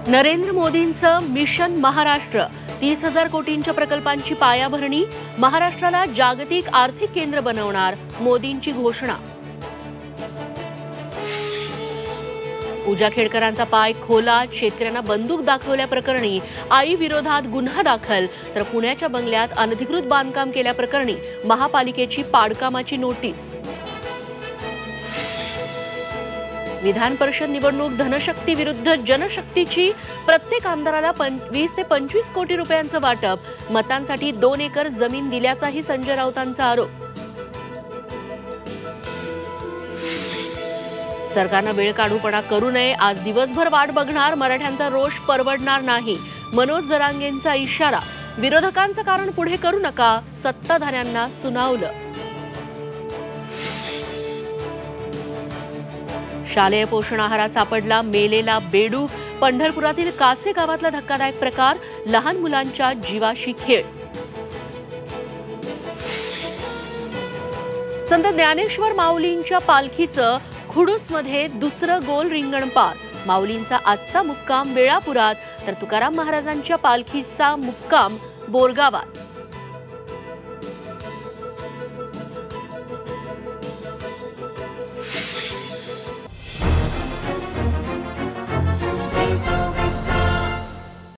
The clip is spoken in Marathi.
नरेंद्र मोदींचं मिशन महाराष्ट्र 30,000 कोटींच्या प्रकल्पांची पायाभरणी, महाराष्ट्राला जागतिक आर्थिक केंद्र बनवणार, मोदींची घोषणा. पूजा खेडकरांचा पाय खोलात, शेतकऱ्यांना बंदूक दाखवल्याप्रकरणी आई विरोधात गुन्हा दाखल, तर पुण्याच्या बंगल्यात अनधिकृत बांधकाम केल्याप्रकरणी महापालिकेची पाडकामाची नोटीस. विधान परिषद निवडणूक धनशक्ती विरुद्ध जनशक्तीची, प्रत्येक आमदाराला 20 ते 25 कोटी रुपयांचं वाटप, मतांसाठी 2 एकर जमीन दिल्याचाही संजय राऊतांचा आरोप. सरकारनं वेळ काढूपणा करू नये, आज दिवसभर वाट बघणार, मराठ्यांचा रोष परवडणार नाही, मनोज जरांगेंचा इशारा. विरोधकांचं कारण पुढे करू नका, सत्ताधाऱ्यांना सुनावलं. शालेय पोषण आहारात सापडला मेलेला बेडूक, पंढरपुरातील कासे गावातला धक्कादायक प्रकार, लहान मुलांच्या जीवाशी खेळ. संत ज्ञानेश्वर माऊलींच्या पालखीचं खुडूसमध्ये दुसरं गोल रिंगण पार, माऊलींचा आजचा मुक्काम वेळापुरात, तर तुकाराम महाराजांच्या पालखीचा मुक्काम बोरगावात.